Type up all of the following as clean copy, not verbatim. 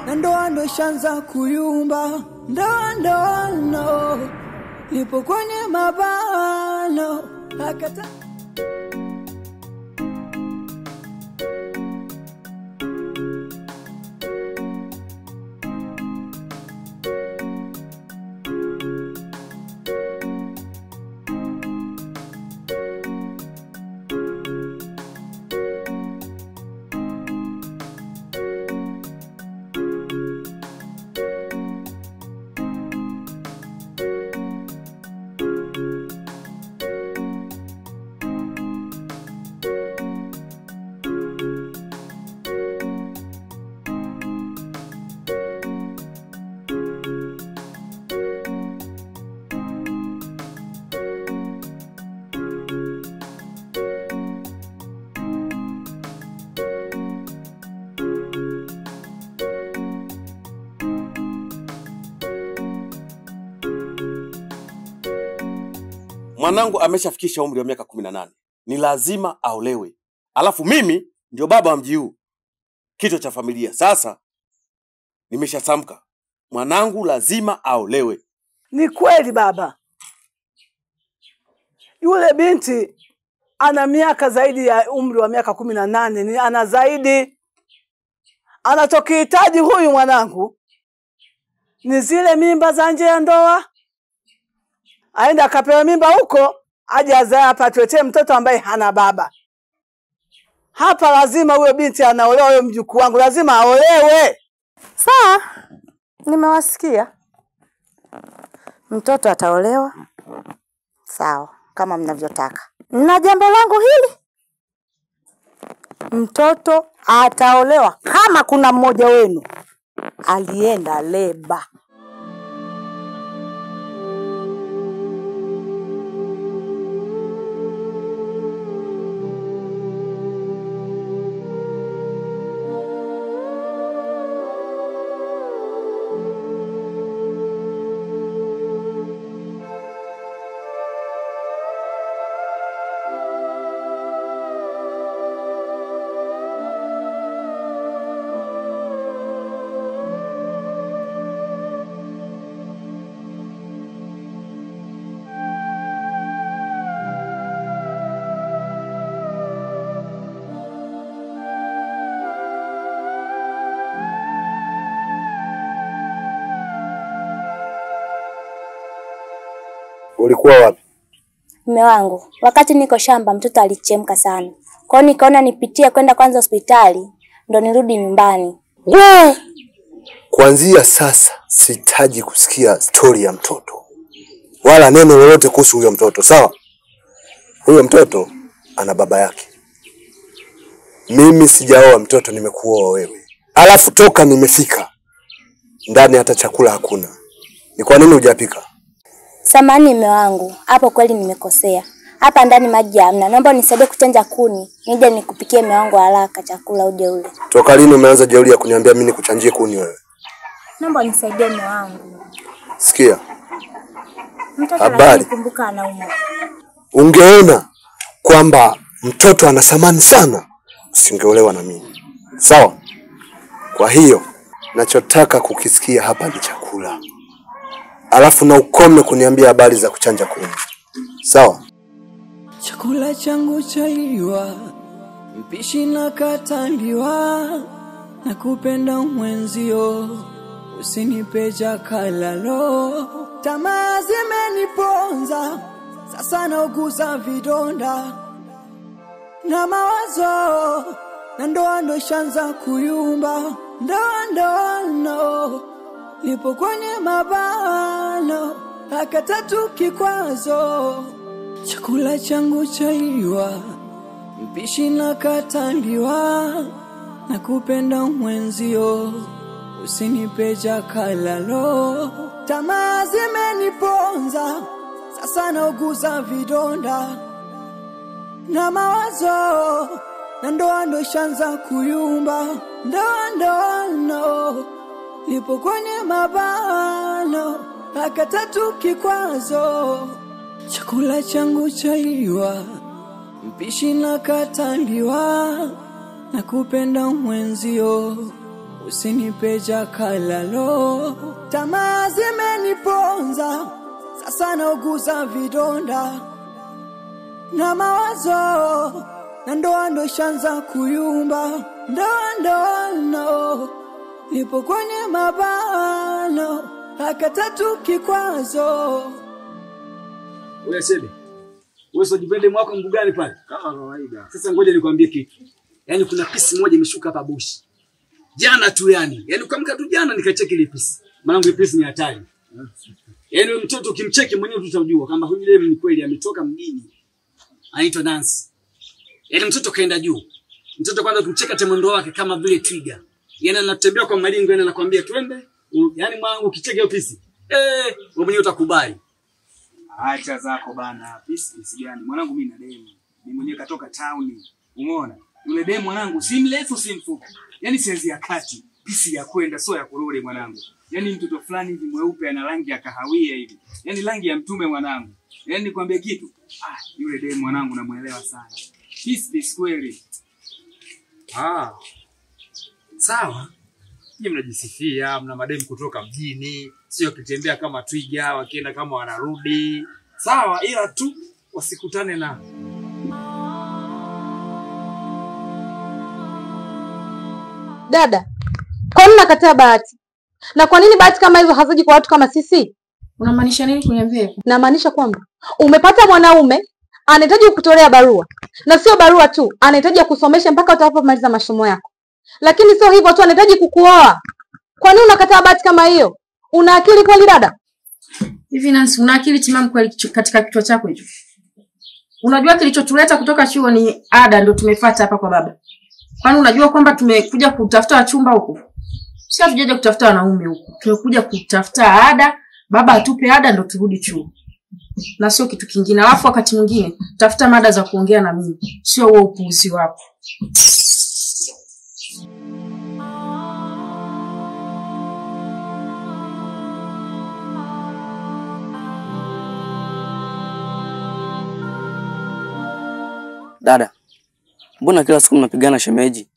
na ndo shanza kuyumba, ndo nipo kwenye mabano akata. Mwanangu ameshafikisha umri wa miaka 18. Ni lazima aolewe. Alafu mimi ndio baba wa mji huu. Kichwa cha familia. Sasa nimeshatamka. Mwanangu lazima aolewe. Ni kweli baba. Yule binti ana miaka zaidi ya umri wa miaka 18, ni ana zaidi. Anachokihitaji huyu mwanangu ni zile mimba za nje ya ndoa. Aenda akapewa mimba huko, aje azae hapa tuletee mtoto ambaye hana baba. Hapa lazima huyo binti anaolewa, huyo mjukuu wangu lazima aolewe. Sawa, nimewasikia. Mtoto ataolewa. Sawa, kama mnavyotaka. Na jambo langu hili, mtoto ataolewa kama kuna mmoja wenu alienda leba. Ulikuwa wapi? Mume wangu, wakati niko shamba mtoto alichemka sana. Kwa hiyo nikaona nipitie kwenda kwanza hospitali ndo nirudi nyumbani. Kuanzia sasa sihitaji kusikia story ya mtoto. Wala neno lolote kuhusu huyo mtoto, sawa? Huyo mtoto ana baba yake. Mimi sijaoa mtoto, nimekuoa wewe. Alafu toka nimefika ndani hata chakula hakuna. Ni kwa nini hujapika? Samahani mume wangu, hapo kweli nimekosea. Hapa ndani maji hamna. Naomba unisaidie kuchanja kuni, nije nikupikie mume wangu haraka chakula uje ule. Toka lini umeanza jeuri ya kuniambia mimi nikuchanjie kuni wewe? Naomba unisaidie mume wangu. Sikia. Mtoto anakumbuka anaumwa. Ungeona kwamba mtoto ana thamani sana, usingeolewa na mimi. Sawa? Kwa hiyo nachotaka kukisikia hapa ni chakula. Alafu na ukome kuniambia habari za kuchanja kuni. Sawa? Chakula changu chaliwa, mpishi na kataliwa, na kupenda mwenzio, usinipe jakalalo. Tamaa zimeniponza, sasa nauguza vidonda na mawazo, na ndo shanza kuyumba, ndo nipo kwenye mabano akatatu kikwazo. Chakula changu chaliwa, mpishi na kataliwa, na kupenda mwenzio, usinipe jakalalo. Tamaa zimeniponza, sasa nauguza vidonda na mawazo, na ndo shanza kuyumba, ndo nipo kwenye mabano akatatu kikwazo. Chakula changu chaliwa, mpishi na kataliwa, na kupenda mwenzio, usinipe jakalalo. Tamaa zimeniponza, sasa nauguza vidonda na mawazo, na ndoa ndo shanza kuyumba. Ndoa no, nipo kwenye mabano, akatatu kikwazo. Wewe Sebe, wewe usijipende mwako mbugani pale kama kawaida. Sasa ngoja nikwambie kitu. Yaani kuna pisi moja imeshuka hapa bushi. Jana tu yani. Yaani ukamka tu jana nikacheki ile pisi. Maana ile pisi ni hatari. Yaani mtoto ukimcheki mwenyewe tutajua kama huyu leo ni kweli ametoka mjini. Anaitwa Nancy. Yaani mtoto kaenda juu. Mtoto kwanza kumcheka temondo wake kama vile twiga. Yaani anatembea kwa malingo yana anakuambia twende. Yaani mwanangu ukicheka hiyo pisi. Wewe mwenyewe utakubali. Acha zako bana. Pisi gani? Mwanangu mimi na demu. Mimi mwenyewe katoka town. Umeona? Yule demu mwanangu si mrefu si mfupi. Yaani sianzi ya kati. Pisi ya kwenda sio ya kurudi mwanangu. Yaani mtoto fulani hivi mweupe ana rangi ya kahawia hivi. Yaani rangi ya mtume mwanangu. Yaani nikwambie kitu. Yule demu mwanangu namuelewa sana. Pisi kweli. Sawa. Nyinyi mnajisifia, mna mademu kutoka mjini, sio kitembea kama twiga, wakienda kama wanarudi. Sawa, ila tu wasikutane na Dada, kwa nini nakataa bahati? Na kwa nini bahati kama hizo haziji kwa watu kama sisi? Unamaanisha nini kuniambia? Namaanisha kwamba umepata mwanaume anahitaji kukutolea barua. Na sio barua tu, anahitaji kusomesha mpaka utakapomaliza masomo yako. Lakini sio hivyo tu, anahitaji kukuoa. Kwa nini unakataa bahati kama hiyo? Una akili kweli dada? Hivi Nancy, una akili timamu kweli katika kichwa chako hicho? Unajua kilichotuleta kutoka chuo ni ada ndio tumefuata hapa kwa baba. Kwani unajua kwamba tumekuja kutafuta wachumba huko? Sio tujaje kutafuta wanaume huko. Tumekuja kutafuta ada, baba atupe ada ndio turudi chuo. Na sio kitu kingine. Alafu wakati mwingine tafuta mada za kuongea na mimi. Sio wewe upuuzi wako. Dada, mbona kila siku mnapigana shemeji?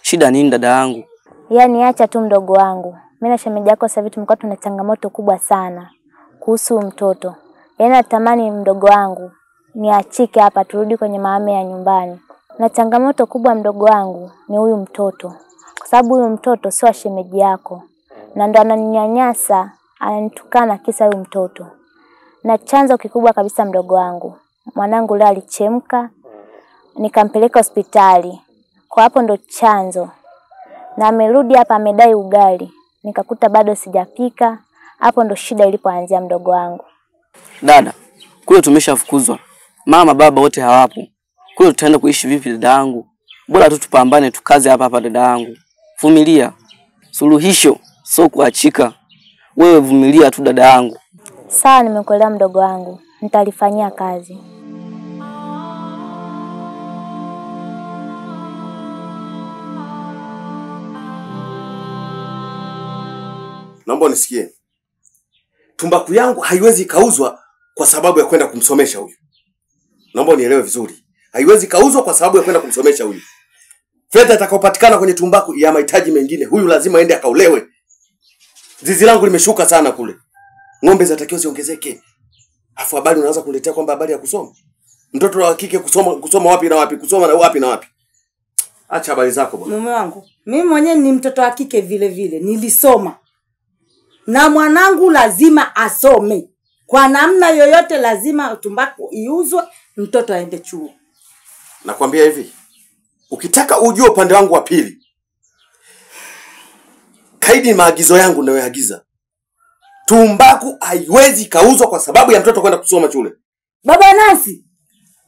Shida nini dada yangu? Yaani acha tu mdogo wangu. Mimi na shemeji yako sasa hivi tumekuwa tuna changamoto kubwa sana kuhusu mtoto. Yaani natamani mdogo wangu niachike hapa turudi kwenye maame ya nyumbani. Na changamoto kubwa mdogo wangu ni huyu mtoto. Kwa sababu huyu mtoto sio shemeji yako. Na ndo ananinyanyasa, ananitukana kisa huyu mtoto. Na chanzo kikubwa kabisa mdogo wangu. Mwanangu leo alichemka, nikampeleka hospitali. Kwa hapo ndo chanzo. Na amerudi hapa amedai ugali. Nikakuta bado sijapika. Hapo ndo shida ilipoanzia mdogo wangu. Dada, kule tumeshafukuzwa. Mama baba wote hawapo. Kule tutaenda kuishi vipi dada yangu? Bora tu tupambane tukaze hapa dada yangu. Vumilia. Suluhisho sio kuachika. Wewe vumilia tu dada yangu. Sawa, nimekuelewa mdogo wangu. Nitalifanyia kazi. Naomba unisikie. Tumbaku yangu haiwezi kauzwa kwa sababu ya kwenda kumsomesha huyu. Naomba unielewe vizuri. Haiwezi kauzwa kwa sababu ya kwenda kumsomesha huyu. Fedha itakayopatikana kwenye tumbaku ya mahitaji mengine, huyu lazima aende akaulewe. Zizi langu limeshuka sana kule. Ng'ombe zinatakiwa ziongezeke. Afu habari unaanza kuniletea kwamba habari ya kusoma. Mtoto wa kike kusoma wapi na wapi? Kusoma na wapi na wapi? Acha habari zako bwana. Mume wangu, mimi mwenyewe ni mtoto wa kike vile vile, nilisoma. Na mwanangu lazima asome. Kwa namna yoyote lazima tumbaku iuzwe, mtoto aende chuo. Nakwambia hivi. Ukitaka ujue upande wangu wa pili, kaidi maagizo yangu ninayoagiza. Tumbaku haiwezi kauzwa kwa sababu ya mtoto kwenda kusoma shule. Baba Nancy,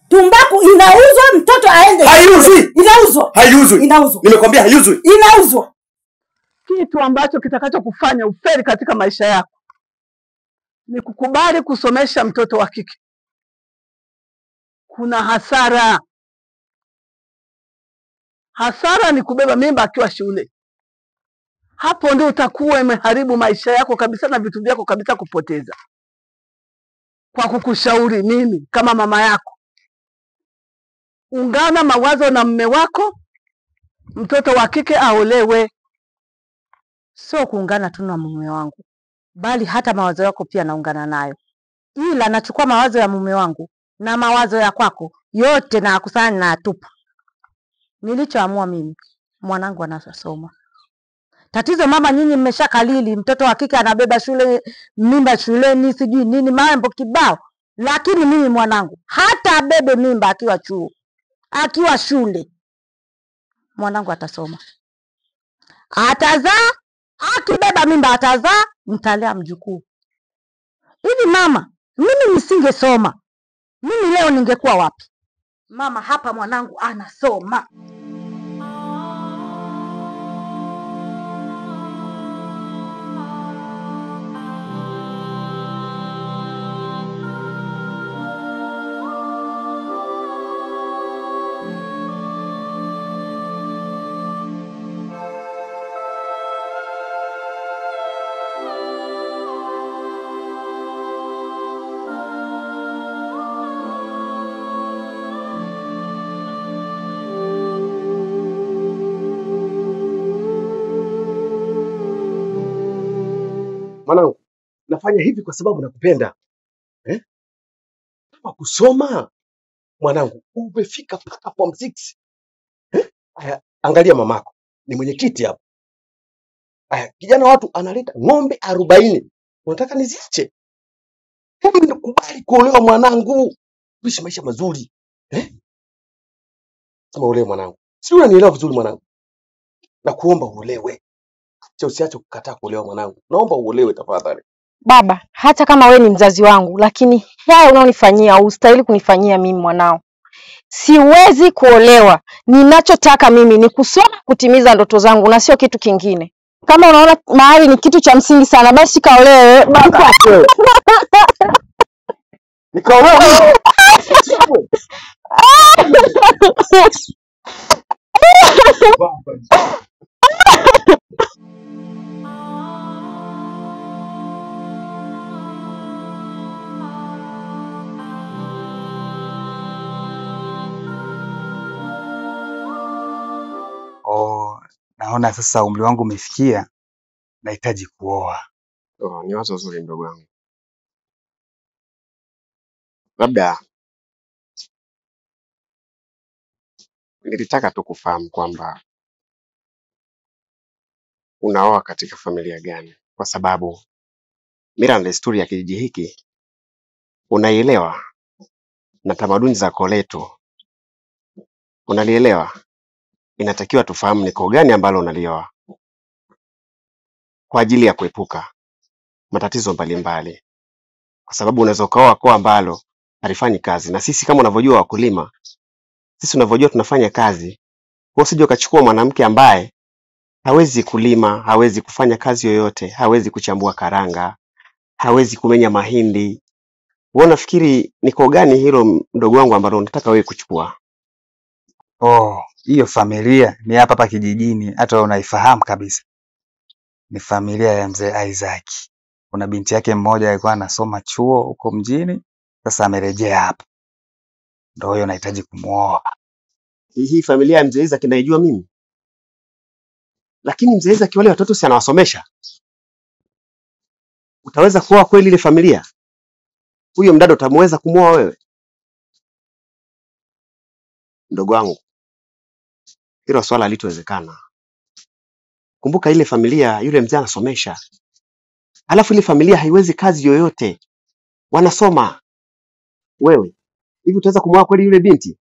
tumbaku inauzwa, mtoto aende. Haiuzwi. Inauzwa. Haiuzwi. Inauzwa. Nimekwambia haiuzwi. Inauzwa. Kitu ambacho kitakacho kufanya ufeli katika maisha yako ni kukubali kusomesha mtoto wa kike. Kuna hasara. Hasara ni kubeba mimba akiwa shule. Hapo ndio utakuwa umeharibu maisha yako kabisa na vitu vyako kabisa kupoteza. Kwa kukushauri mimi kama mama yako, ungana mawazo na mume wako, mtoto wa kike aolewe. sio kuungana tu na mume wangu, bali hata mawazo yako pia naungana nayo, ila nachukua mawazo ya mume wangu na mawazo ya kwako yote na akusanya na atupa. Nilichoamua mimi, mwanangu anasoma. Tatizo mama, nyinyi mmeshakalili mtoto wa kike anabeba mimba shuleni sijui nini mambo kibao, lakini mimi mwanangu hata abebe mimba akiwa chuo, akiwa shule, mwanangu atasoma. Atazaa, akibeba mimba atazaa, mtalea mjukuu. Hivi mama, mimi nisingesoma, mimi leo ningekuwa wapi? Mama, hapa mwanangu anasoma. Mwanangu, nafanya hivi kwa sababu nakupenda. Kama kusoma, mwanangu, umefika mpaka form 6. Aya, angalia mamako. Ni mwenyekiti hapo. Aya, kijana watu analeta ng'ombe 40. Unataka niziache? Hebu nikubali kuolewa mwanangu. Uishi maisha mazuri. Sema uolewe mwanangu. Si unanielewa vizuri mwanangu? Na kuomba uolewe. Usiache kukataa kuolewa mwanangu. Naomba uolewe tafadhali. Baba, hata kama we ni mzazi wangu, lakini haya unaonifanyia hustahili kunifanyia mimi mwanao. Siwezi kuolewa. Ninachotaka mimi ni kusoma, kutimiza ndoto zangu na sio kitu kingine. Kama unaona mahali ni kitu cha msingi sana, basi kaolewe baba. Nikaolewe. Naona sasa umri wangu umefikia, nahitaji kuoa. Ni wazo zuri ndugu wangu. Labda nilitaka tu kufahamu kwamba unaoa katika familia gani, kwa sababu mila na desturi ya kijiji hiki unaielewa, na tamaduni za koo letu unalielewa. Inatakiwa tufahamu ni koo gani ambalo unalioa kwa ajili ya kuepuka matatizo mbalimbali, kwa sababu unaweza kuoa koo ambalo halifanyi kazi, na sisi kama unavyojua wakulima, sisi unavyojua tunafanya kazi. Kwa usije ukachukua mwanamke ambaye hawezi kulima, hawezi kufanya kazi yoyote, hawezi kuchambua karanga, hawezi kumenya mahindi. Wewe unafikiri ni koo gani hilo mdogo wangu ambalo unataka wewe kuchukua? Hiyo familia ni hapa hapa kijijini, hata wewe unaifahamu kabisa. Ni familia ya mzee Isaac. Kuna binti yake mmoja alikuwa anasoma chuo huko mjini, sasa amerejea hapa. Ndio hiyo nahitaji kumuoa. Hii familia ya mzee Isaac naijua mimi. Lakini mzee Isaac wale watoto si anawasomesha? Utaweza kuoa kweli ile familia? Huyo mdada utamweza kumuoa wewe? Ndogo wangu, hilo swala halitowezekana. Kumbuka ile familia yule mzee anasomesha. Alafu ile familia haiwezi kazi yoyote. Wanasoma. Wewe, hivi utaweza kumuoa kweli yule binti?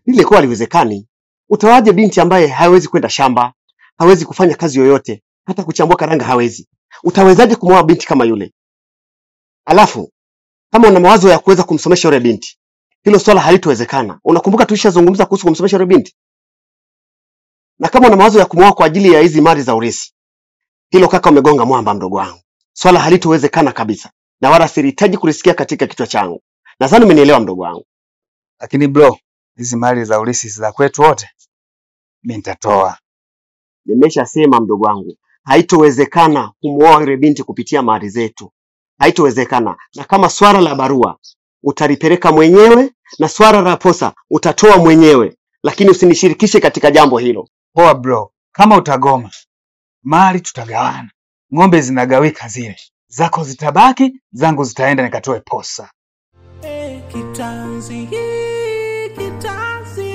Ile kwa haliwezekani. Utawaje binti ambaye hawezi kwenda shamba, hawezi kufanya kazi yoyote, hata kuchambua karanga hawezi? Utawezaje kumuoa binti kama yule? Alafu kama una mawazo ya kuweza kumsomesha yule binti, hilo swala halitowezekana. Unakumbuka tulishazungumza kuhusu kumsomesha yule binti? Na kama una mawazo ya kumuoa kwa ajili ya hizi mali za urithi, hilo kaka umegonga mwamba mdogo wangu. Swala halitowezekana kabisa. Na wala sihitaji kulisikia katika kichwa changu. Nadhani umenielewa mdogo wangu. Lakini bro, hizi mali za urithi za kwetu wote mimi nitatoa. Nimeshasema mdogo wangu, haitowezekana kumuoa yule binti kupitia mali zetu. Haitowezekana. Na kama swala la barua utalipeleka mwenyewe, na swala la posa utatoa mwenyewe, lakini usinishirikishe katika jambo hilo. Poa bro, kama utagoma mali tutagawana, ng'ombe zinagawika, zile zako zitabaki, zangu zitaenda nikatoe posa. Kitanzi, kitanzi,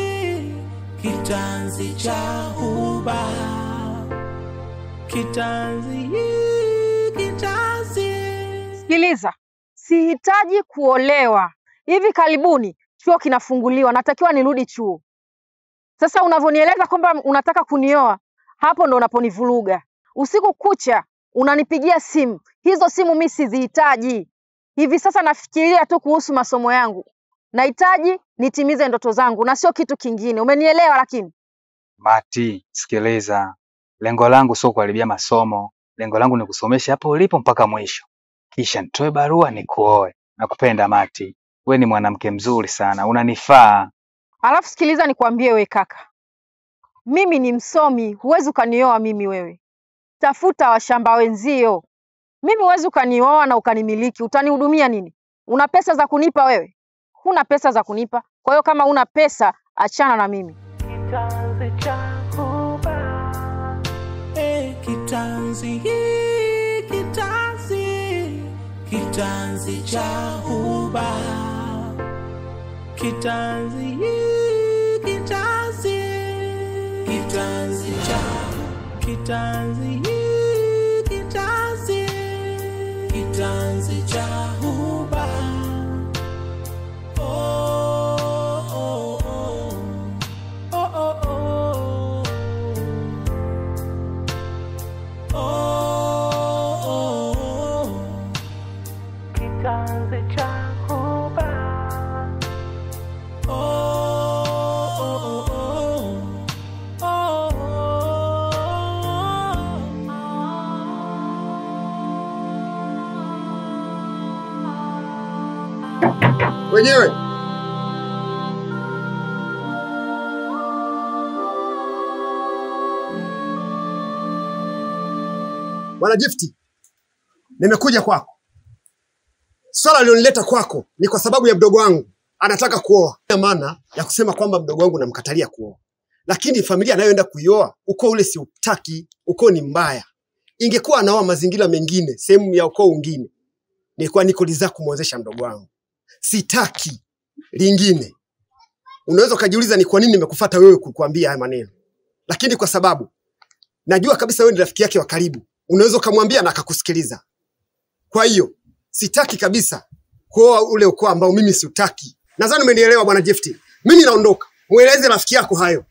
kitanzi cha huba. Kitanzi, kitanzi. Sikiliza, sihitaji kuolewa. Hivi karibuni chuo kinafunguliwa, natakiwa nirudi chuo. Sasa unavyonieleza kwamba unataka kunioa, hapo ndo unaponivuruga. Usiku kucha unanipigia simu, hizo simu mimi sizihitaji. Hivi sasa nafikiria tu kuhusu masomo yangu. Nahitaji nitimize ndoto zangu na sio kitu kingine. Umenielewa? Lakini Mati, sikiliza. Lengo langu sio kuharibia masomo. Lengo langu ni kusomesha hapo ulipo mpaka mwisho. Kisha nitoe barua nikuoe. Nakupenda Mati. We ni mwanamke mzuri sana, unanifaa. alafu sikiliza nikwambie we kaka. Mimi ni msomi, huwezi ukanioa mimi wewe. Tafuta washamba wenzio. Mimi huwezi ukanioa na ukanimiliki. Utanihudumia nini? Una pesa za kunipa wewe? Huna pesa za kunipa. Kwa hiyo kama una pesa, achana na mimi. Kitanzi cha huba. Kitanzi, kitanzi, kitanzi cha huba. Kitanzi, kitanzi, kitanzi cha kitanzi, kitanzi, kitanzi cha huba. Kitanzi cha huba. Wenyewe Bwana Gifti, nimekuja kwako. Swala lililonileta kwako ni kwa sababu ya mdogo wangu anataka kuoa. Ina maana ya kusema kwamba mdogo wangu namkatalia kuoa. Lakini familia anayoenda kuioa, ukoo ule si utaki, ukoo ni mbaya. Ingekuwa anaoa mazingira mengine, sehemu ya ukoo mwingine, nilikuwa niko liza kumwozesha mdogo wangu. Sitaki lingine. Unaweza kujiuliza ni kwa nini nimekufuata wewe kukuambia haya maneno. Lakini kwa sababu najua kabisa wewe ni rafiki yake wa karibu. Unaweza kumwambia na akakusikiliza. Kwa hiyo sitaki kabisa kuoa ule ukoo ambao mimi siutaki. Nadhani umenielewa Bwana Gifti. Mimi naondoka. Mueleze rafiki yako hayo.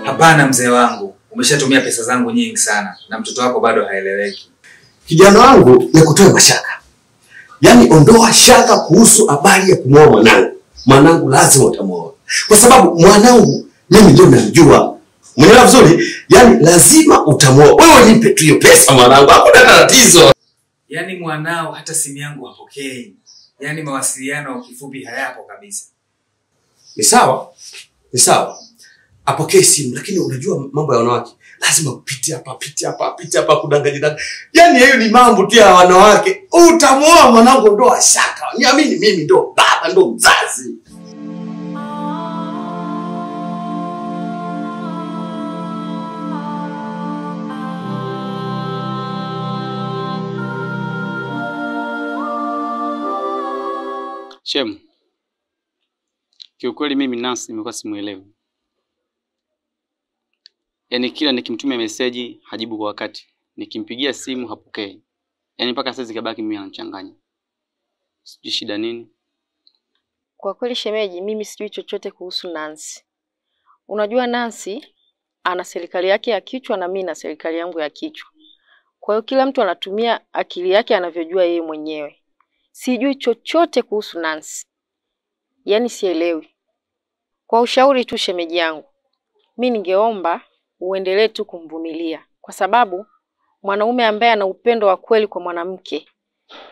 Hapana mzee wangu, umeshatumia pesa zangu nyingi sana na mtoto wako bado haeleweki. Kijana wangu, nikutoe mashaka. Yaani ondoa shaka kuhusu habari ya kumwoa mwanangu. Mwanangu lazima utamuoa. Kwa sababu mwanangu mimi ndio namjua. Mwenelewa vizuri? Yaani lazima utamuoa. Wewe nipe tu hiyo pesa mwanangu, hakuna tatizo. Yaani mwanao hata simu yangu hapokei. Yaani mawasiliano kifupi hayapo kabisa. Ni sawa? Ni sawa. Apokee simu, lakini unajua mambo ya wanawake. Lazima upite hapa kudanganya. Yaani hiyo ni mambo tu ya wanawake. Utamuoa mwanangu, ndoa shaka. Niamini mimi ndo baba, ndo mzazi. Shemu, kiukweli mimi Nancy nimekuwa simuelewi. Yaani kila nikimtumia meseji hajibu kwa wakati, nikimpigia simu hapokei. Yaani mpaka sasa kabaki mimi anachanganya. Sijui shida nini. Kwa kweli shemeji, mimi sijui chochote kuhusu Nancy. Unajua Nancy ana serikali yake ya kichwa na mimi na serikali yangu ya kichwa. Kwa hiyo kila mtu anatumia akili yake anavyojua yeye mwenyewe. Sijui chochote kuhusu Nancy. Yaani sielewi. Kwa ushauri tu shemeji yangu, mimi ningeomba uendelee tu kumvumilia, kwa sababu mwanaume ambaye ana upendo wa kweli kwa mwanamke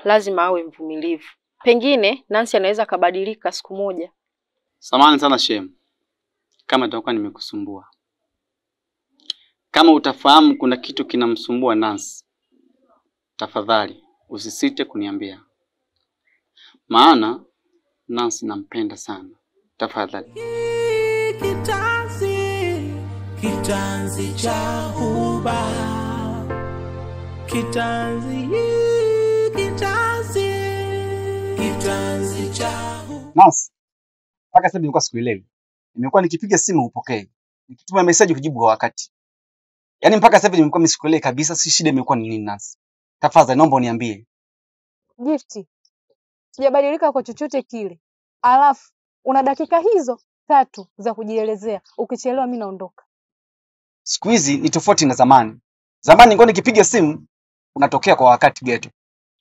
lazima awe mvumilivu. Pengine Nancy anaweza kabadilika siku moja. Samahani sana Shem, kama nitakuwa nimekusumbua. Kama utafahamu kuna kitu kinamsumbua Nancy, tafadhali usisite kuniambia. Maana Nancy nampenda sana. Tafadhali. Kitanzi cha huba. Kitanzi cha huba. Nancy, mpaka sasa nilikuwa sikuelewi. Nimekuwa nikipiga simu upokee. Nikituma message kujibu kwa wakati. Yaani mpaka sasa nimekuwa msikuelewi kabisa, si shida imekuwa ni nini Nancy? Tafadhali naomba uniambie. Gift, sijabadilika kwa chochote kile. Alafu una dakika hizo 3 za kujielezea. Ukichelewa mimi naondoka. Siku hizi ni tofauti na zamani. Zamani nilikuwa nikipiga simu unatokea kwa wakati ghetto.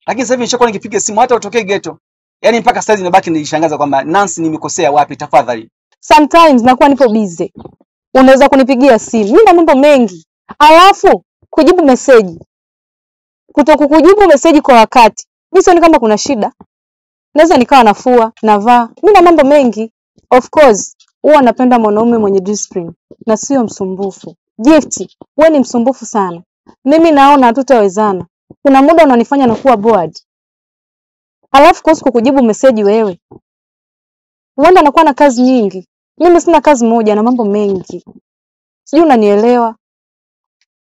Lakini sasa hivi nishakuwa nikipiga simu hata utokee ghetto. Yaani mpaka sasa ninabaki nishangaza kwamba Nancy nimekosea wapi tafadhali. Sometimes nakuwa nipo busy. Unaweza kunipigia simu. Mimi na mambo mengi. Alafu kujibu message. Kutokukujibu message kwa wakati. Mimi sioni kama kuna shida. Naweza nikawa nafua, navaa. Mimi na mambo mengi. Of course, huwa napenda mwanaume mwenye discipline na sio msumbufu. Gift, wewe ni msumbufu sana. Mimi naona hatutawezana. Kuna muda unanifanya nakuwa bored. Alafu kuhusu kukujibu message wewe. Huenda nakuwa na kazi nyingi. Mimi sina kazi moja na mambo mengi. Sijui unanielewa?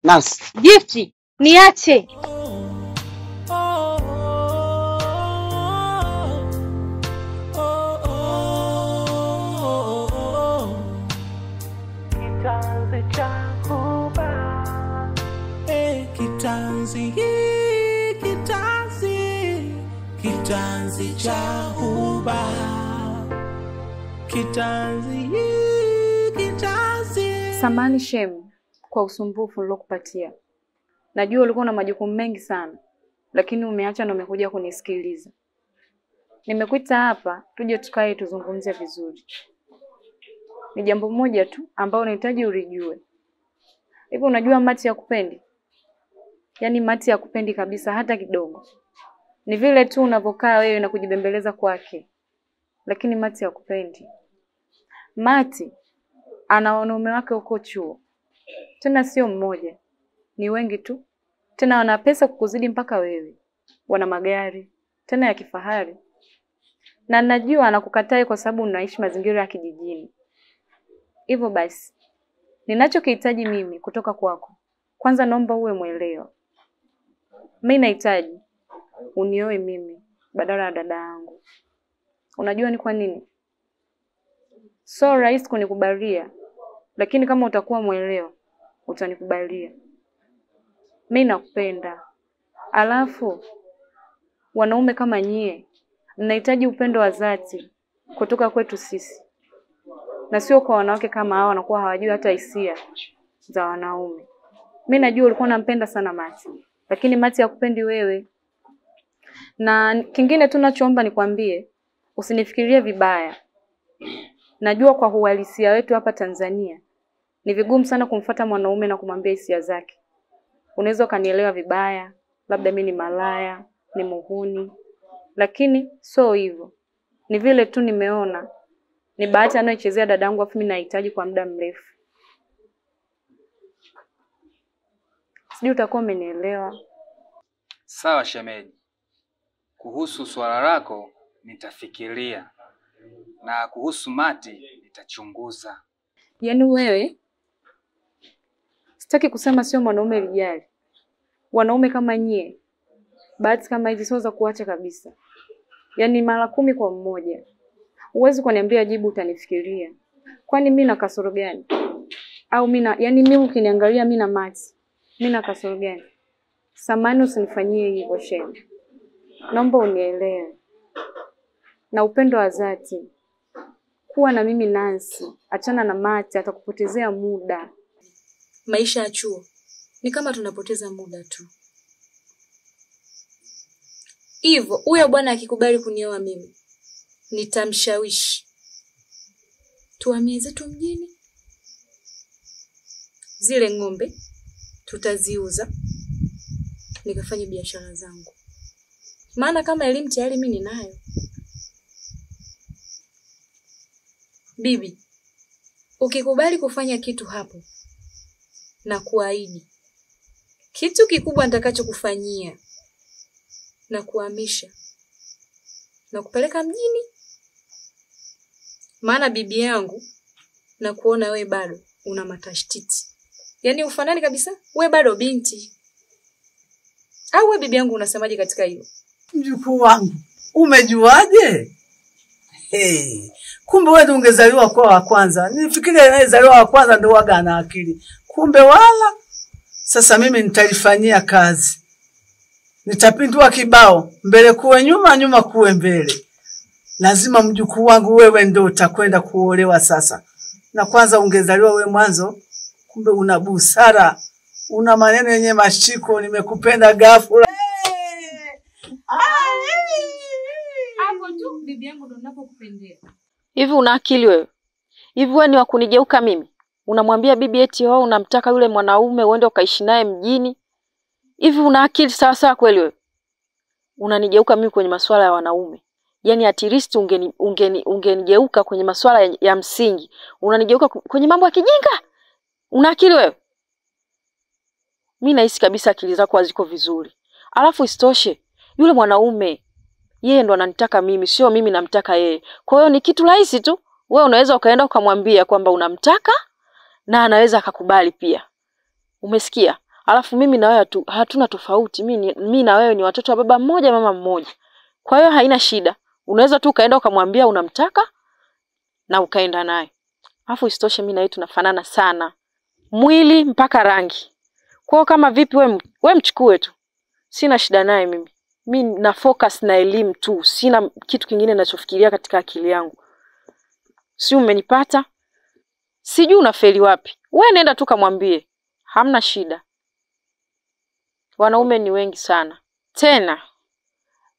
Nancy. Gift, niache. Kitanzi cha huba. Kitanzi cha huba. Samahani Shem kwa usumbufu nilokupatia. Najua ulikuwa na majukumu mengi sana, lakini umeacha na umekuja kunisikiliza. Nimekuita hapa tuje tukae tuzungumzie vizuri. Ni jambo moja tu ambalo nahitaji ulijue. Hivi unajua Mati hakupendi? Yaani Mati hakupendi kabisa hata kidogo. Ni vile tu unavokaa wewe na kujibembeleza kwake. Lakini Mati hakupendi. Mati ana wanaume wake huko chuo. Tena sio mmoja. Ni wengi tu. Tena wana pesa kukuzidi mpaka wewe. Wana magari, tena ya kifahari. Na najua anakukataa kwa sababu unaishi mazingira ya kijijini. Hivyo basi, ninachokihitaji mimi kutoka kwako. Kwanza naomba uwe mwelewa. Mimi nahitaji unioe mimi badala ya dada yangu. Unajua ni kwa nini? So rahisi kunikubalia, lakini kama utakuwa mwelewa, utanikubalia. Mimi nakupenda. Alafu wanaume kama nyie, mnahitaji upendo wa dhati kutoka kwetu sisi. Na sio kwa wanawake kama hao wanakuwa hawajui hata hisia za wanaume. Mimi najua ulikuwa unampenda sana Mati, lakini Mati hakupendi wewe. Na kingine tu nachoomba nikwambie, usinifikirie vibaya. Najua kwa uhalisia wetu hapa Tanzania ni vigumu sana kumfuata mwanaume na kumwambia hisia zake. Unaweza kanielewa vibaya, labda mimi ni malaya, ni muhuni. Lakini sio hivyo. Ni vile tu nimeona ni bahati anayochezea dadangu afu mimi nahitaji kwa muda mrefu. Sijui utakuwa umenielewa. Sawa shemeji. Kuhusu swala lako nitafikiria. Na kuhusu Mati nitachunguza. Yaani wewe sitaki kusema sio mwanaume lijali. Wanaume kama nyie bahati kama hizi sio za kuacha kabisa. Yaani mara 10 kwa mmoja. Huwezi kuniambia jibu utanifikiria. Kwani mimi na kasoro gani? Au yaani mimi ukiniangalia mimi na Mati, mimi na kasoro gani? Samahani usinifanyie hivyo Shem. Naomba unielewe. Na upendo wa dhati. Kuwa na mimi Nancy, achana na Mati atakupotezea muda. Maisha ya chuo ni kama tunapoteza muda tu. Hivyo huyo bwana akikubali kunioa mimi, nitamshawishi tuhamie zetu mjini. Zile ng'ombe tutaziuza nikafanye biashara zangu. Maana kama elimu tayari mimi ninayo. Bibi, ukikubali kufanya kitu hapo na kuahidi kitu kikubwa nitakachokufanyia na kuhamisha na kupeleka mjini. Maana bibi yangu na kuona we bado una matashtiti. Yaani ufanani kabisa, we bado binti. Au we bibi yangu unasemaje katika hiyo? Mjukuu wangu, umejuaje? Hey, kumbe wewe ungezaliwa kwa wa kwanza. Nifikiria anayezaliwa wa kwanza ndio waga na akili. Kumbe wala. Sasa mimi nitalifanyia kazi. Nitapindua kibao, mbele kuwe nyuma, nyuma kuwe mbele. Lazima mjukuu wangu wewe ndio utakwenda kuolewa sasa. Na kwanza ungezaliwa wewe mwanzo, kumbe una busara. Una maneno yenye mashiko, nimekupenda ghafla. Hapo tu bibi yangu ndo ninapokupendea. Hivi una akili wewe? Hivi wewe ni wa kunigeuka mimi? Unamwambia bibi eti wewe unamtaka yule mwanaume uende ukaishi naye mjini? Hivi una akili sawa sawa kweli wewe? Unanigeuka mimi kwenye masuala ya wanaume. Yaani at least ungenigeuka kwenye masuala ya msingi. Unanigeuka kwenye mambo ya kijinga? Una akili wewe? Mimi nahisi kabisa akili zako haziko vizuri. Alafu isitoshe, yule mwanaume yeye ndo ananitaka mimi, sio mimi namtaka yeye. Kwa hiyo ni kitu rahisi tu. Wewe unaweza ukaenda ukamwambia kwamba unamtaka na anaweza akakubali pia. Umesikia? Alafu mimi na wewe hatuna tofauti. Mimi na wewe ni watoto wa baba mmoja mama mmoja. Kwa hiyo haina shida. Unaweza tu ukaenda ukamwambia unamtaka na ukaenda naye. Alafu isitoshe mimi na wewe tunafanana sana. Mwili mpaka rangi. Kwa hiyo kama vipi wewe mchukue tu. Sina shida naye mimi. Mimi na focus na elimu tu. Sina kitu kingine ninachofikiria katika akili yangu. Si umenipata? Sijui unafeli wapi. Wewe nenda tu kamwambie. Hamna shida. Wanaume ni wengi sana. Tena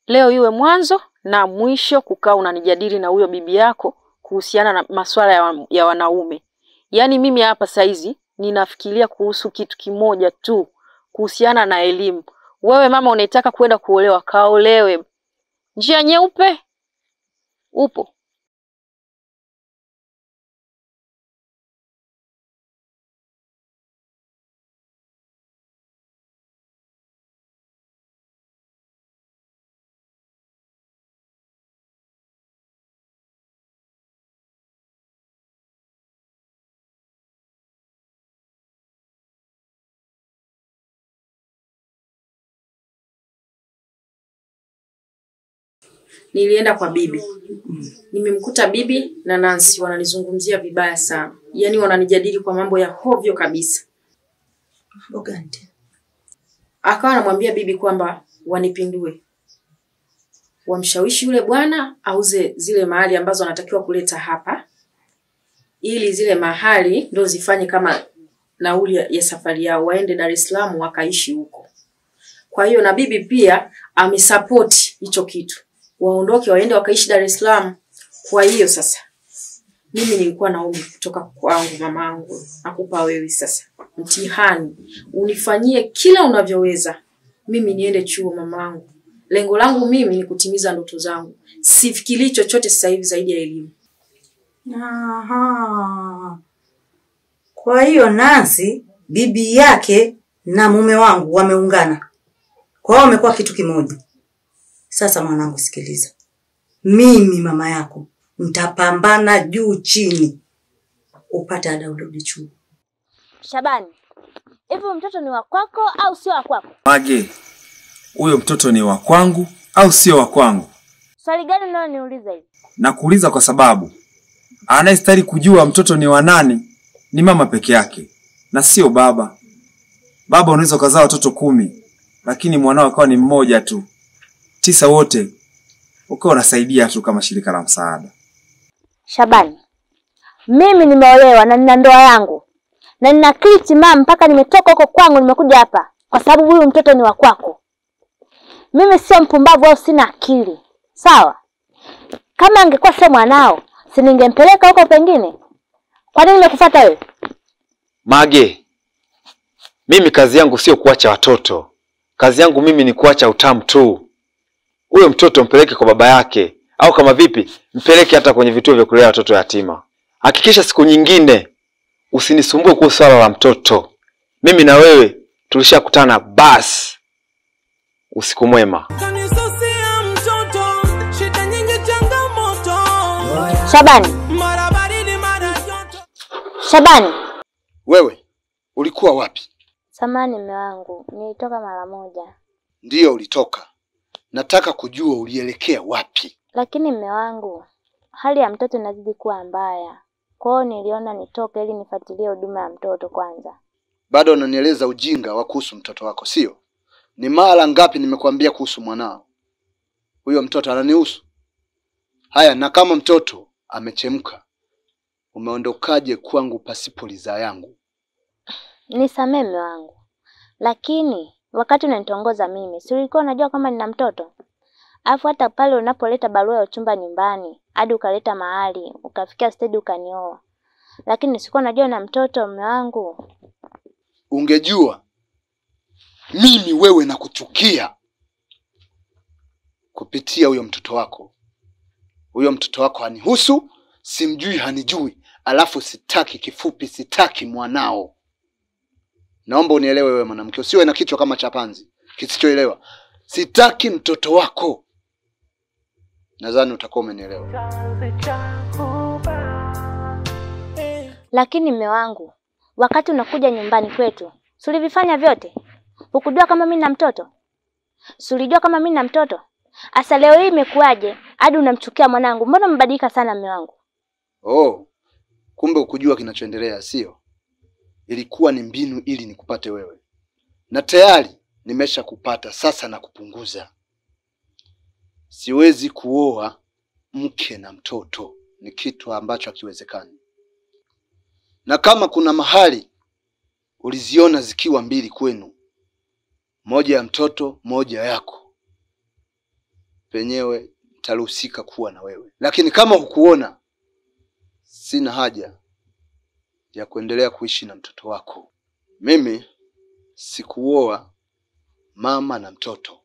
leo iwe mwanzo na mwisho kukaa unanijadili na huyo bibi yako kuhusiana na masuala ya wanaume. Yaani mimi hapa saizi ninafikiria kuhusu kitu kimoja tu, kuhusiana na elimu. Wewe mama unataka kwenda kuolewa, kaolewe. Njia nyeupe upo. Nilienda kwa bibi. Nimemkuta bibi na Nancy wananizungumzia vibaya sana. Yaani wananijadili kwa mambo ya hovyo kabisa. Mambo gani? Akawa anamwambia bibi kwamba wanipindue. Wamshawishi yule bwana auze zile mahali ambazo anatakiwa kuleta hapa. Ili zile mahali ndo zifanye kama nauli ya safari yao, waende Dar es Salaam wakaishi huko. Kwa hiyo na bibi pia amesupport hicho kitu. Waondoke waende wakaishi Dar es Salaam. Kwa hiyo sasa mimi nilikuwa naomba kutoka kwangu mamangu, nakupa wewe sasa mtihani, unifanyie kila unavyoweza. Mimi niende chuo mamangu. Lengo langu mimi ni kutimiza ndoto zangu. Sifikiri chochote sasa hivi zaidi ya elimu. Aha. Kwa hiyo Nancy, bibi yake na mume wangu wameungana. Kwa hiyo wamekuwa kitu kimoja. Sasa mwanangu sikiliza. Mimi mama yako nitapambana juu chini upate ada urudi chuo. Shabani, hivi mtoto ni wa kwako au sio wa kwako? Mage, huyo mtoto ni wa kwangu au sio wa kwangu? Swali gani unaloniuliza hivi? Nakuuliza kwa sababu anayestahili kujua mtoto ni wa nani ni mama peke yake na sio baba. Baba unaweza kuzaa watoto 10 lakini mwanao akawa ni mmoja tu. 9 wote uko unasaidia tu kama shirika la msaada. Shabani, mimi nimeolewa na nina ndoa yangu. Na nina akili timamu mpaka nimetoka huko kwangu nimekuja hapa kwa sababu huyu mtoto ni wa kwako. Mimi sio mpumbavu au sina akili. Sawa? Kama angekuwa sio mwanao, si ningempeleka huko pengine? Kwa nini nimekufuata wewe? Mage, mimi kazi yangu sio kuacha watoto. Kazi yangu mimi ni kuacha utamu tu. huyo mtoto mpeleke kwa baba yake, au kama vipi mpeleke hata kwenye vituo vya kulea watoto yatima. Hakikisha siku nyingine usinisumbue kwa swala la mtoto. Mimi na wewe tulishakutana basi. Usiku mwema. Shabani. Shabani. Wewe ulikuwa wapi? Samani mume wangu, nilitoka mara moja. Ndiyo ulitoka. Nataka kujua ulielekea wapi. Lakini mume wangu, hali ya mtoto inazidi kuwa mbaya. Kwa hiyo niliona nitoke ili nifuatilie huduma ya mtoto kwanza. Bado unanieleza ujinga wa kuhusu mtoto wako, sio? Ni mara ngapi nimekuambia kuhusu mwanao? Huyo mtoto ananihusu? Haya, na kama mtoto amechemka, umeondokaje kwangu pasipo ridhaa yangu? Nisamee mume wangu. Lakini wakati unanitongoza mimi, si ulikuwa unajua kama nina mtoto? Alafu hata pale unapoleta barua ya uchumba nyumbani, hadi ukaleta mahali, ukafikia stage ukanioa. Lakini sikuwa najua na mtoto mume wangu. Ungejua mimi wewe nakuchukia kupitia huyo mtoto wako. Huyo mtoto wako hanihusu, simjui, hanijui. Alafu sitaki, kifupi sitaki mwanao. Naomba unielewe wewe mwanamke, usiwe na kichwa kama cha panzi kisichoelewa. Sitaki mtoto wako. Nadhani utakuwa umenielewa. Lakini mume wangu, wakati unakuja nyumbani kwetu, si ulivifanya vyote? Ukujua kama mimi na mtoto? Si ulijua kama mimi na mtoto? Asa leo hii imekuaje hadi unamchukia mwanangu? Mbona mbadilika sana mume wangu? Oh, kumbe ukujua kinachoendelea, sio? Ilikuwa ni mbinu ili nikupate wewe. Na tayari nimesha kupata, sasa na kupunguza. Siwezi kuoa mke na mtoto, ni kitu ambacho hakiwezekani. Na kama kuna mahali uliziona zikiwa mbili kwenu, moja ya mtoto, moja yako, penyewe taruhusika kuwa na wewe. Lakini kama hukuona, sina haja ya kuendelea kuishi na mtoto wako. Mimi sikuoa mama na mtoto.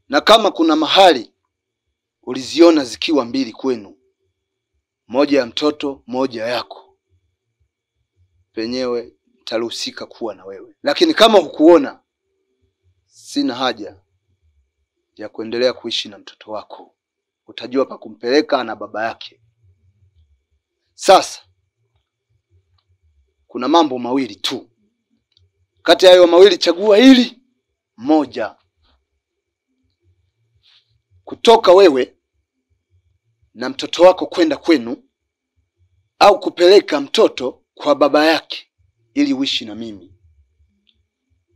Na kama kuna mahali uliziona zikiwa mbili kwenu, moja ya mtoto, moja yako, penyewe taruhusika kuwa na wewe. Lakini kama hukuona, sina haja ya kuendelea kuishi na mtoto wako. Utajua pa kumpeleka na baba yake. Sasa kuna mambo mawili tu. Kati ya hayo mawili chagua hili moja. Kutoka wewe na mtoto wako kwenda kwenu, au kupeleka mtoto kwa baba yake ili uishi na mimi.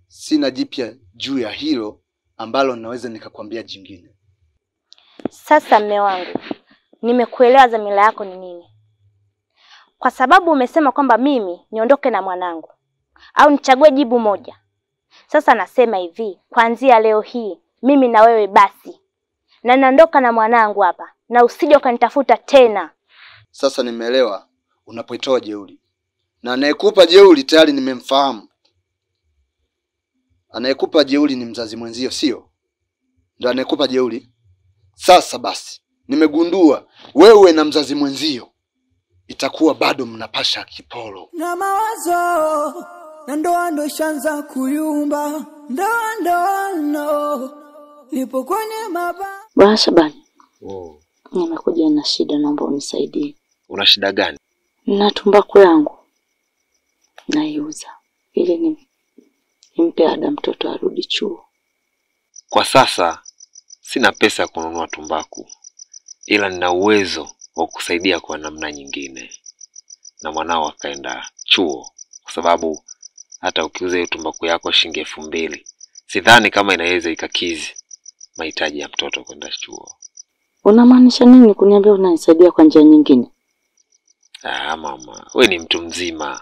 Sina jipya juu ya hilo ambalo naweza nikakwambia jingine. Sasa mume wangu, nimekuelewa dhamira yako ni nini. Kwa sababu umesema kwamba mimi niondoke na mwanangu au nichague jibu moja. Sasa nasema hivi, kuanzia leo hii mimi na wewe basi. Na naondoka na mwanangu hapa, na usije ukanitafuta tena. Sasa nimeelewa unapoitoa jeuri. Na anayekupa jeuri tayari nimemfahamu. Anayekupa jeuri ni mzazi mwenzio, sio? Ndio anayekupa jeuri. Sasa basi, nimegundua wewe na mzazi mwenzio itakuwa bado mnapasha kipolo. Na mawazo na ndoa ndo shanza kuyumba. Ndoa no nipo kwenye maba. Bwana Shabani. Nimekuja na shida, naomba unisaidie. Una shida gani? Na tumbaku yangu naiuza ili nimpe ada mtoto arudi chuo. Kwa sasa sina pesa ya kununua tumbaku, ila nina uwezo wa kusaidia kwa namna nyingine. Na mwanao akaenda chuo, kwa sababu hata ukiuza hiyo tumbaku yako shilingi 2000, sidhani kama inaweza ikakizi mahitaji ya mtoto kwenda chuo. Unamaanisha nini kuniambia unanisaidia kwa njia nyingine? Mama, wewe ni mtu mzima.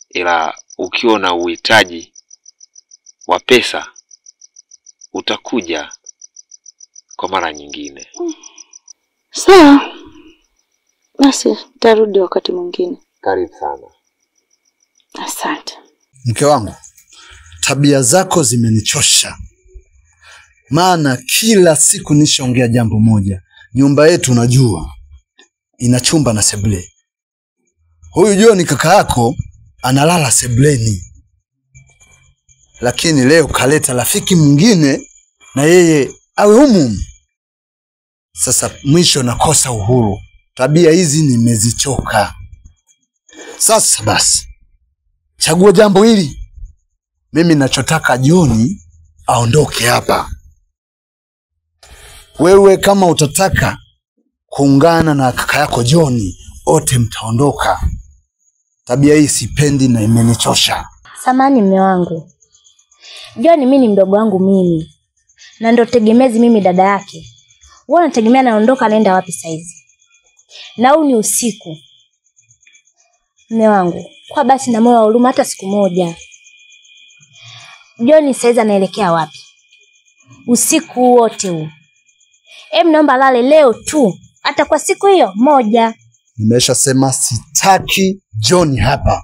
Ila ukiwa na uhitaji wa pesa utakuja kwa mara nyingine. Sawa. Basi tarudi wakati mwingine. Karibu sana. Asante. Mke wangu, tabia zako zimenichosha. Maana kila siku nishaongea jambo moja. Nyumba yetu unajua ina chumba na sebule. Huyu John kaka yako analala sebuleni. Lakini leo kaleta rafiki mwingine na yeye awe humu. Sasa mwisho nakosa uhuru. Tabia hizi nimezichoka. Sasa basi, chagua jambo hili. Mimi nachotaka John aondoke hapa. Wewe kama utataka kuungana na kaka yako John, wote mtaondoka. Tabia hii sipendi na imenichosha. Samani mume wangu. John mimi ni mdogo wangu mimi. Na ndo tegemezi mimi dada yake. Wewe unategemea naondoka naenda wapi saizi? Na huu ni usiku. Mume wangu, kwa basi na moyo wa huruma hata siku moja. John saizi anaelekea wapi? Usiku wote huu. Naomba lale leo tu, hata kwa siku hiyo moja. Nimeshasema sitaki John hapa.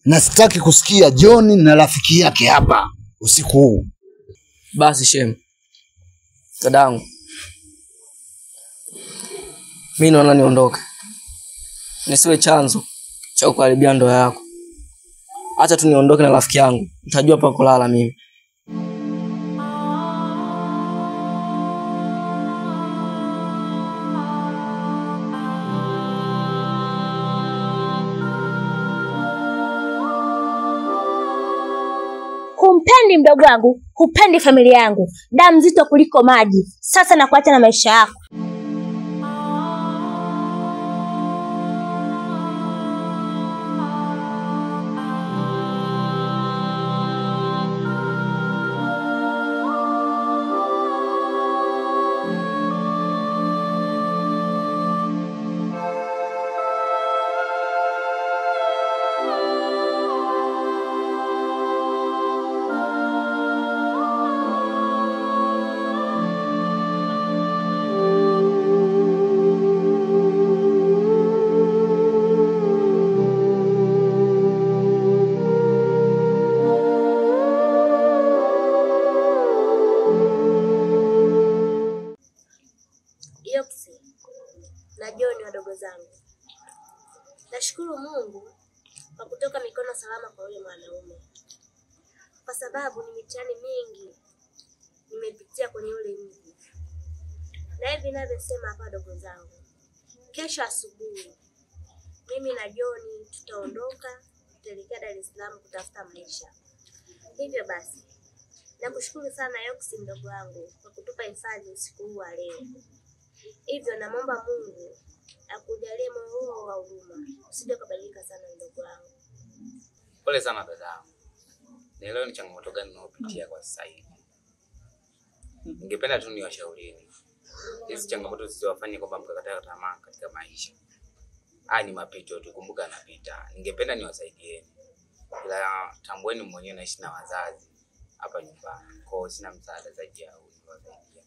Na sitaki kusikia John na rafiki yake hapa usiku huu. Basi Shem. Dadangu. Mimi naona niondoke. Nisiwe chanzo cha kuharibia ndoa yako. Acha tu niondoke na rafiki yangu. Nitajua pa kulala mimi. Humpendi mdogo wangu, hupendi familia yangu. Damu nzito kuliko maji. Sasa nakuacha na maisha yako. Na John wadogo zangu. Nashukuru Mungu kwa kutoka mikono salama kwa yule mwanaume. Kwa sababu ni mitihani mingi nimepitia kwenye ule mji. Na hivi ninavyosema hapa wadogo zangu. Kesho asubuhi mimi na John tutaondoka tutaelekea Dar es Salaam kutafuta maisha. Hivyo basi nakushukuru sana Yoksi mdogo wangu kwa kutupa hifadhi usiku huu wa leo. Hivyo namwomba Mungu akujalie moyo huo wa huruma. Usije kubadilika sana ndugu wangu. Pole sana dadangu. Nielewe ni changamoto gani unayopitia kwa sasa hivi. Ningependa tu niwashaurini. Hizi changamoto zisiwafanye kwamba mkakata tamaa katika maisha. Haya ni mapito tu, kumbuka yanapita. Ningependa niwasaidieni. Ila tambueni mwenyewe naishi na wazazi hapa nyumbani. Kwa hiyo sina msaada zaidi ya kuwasaidia.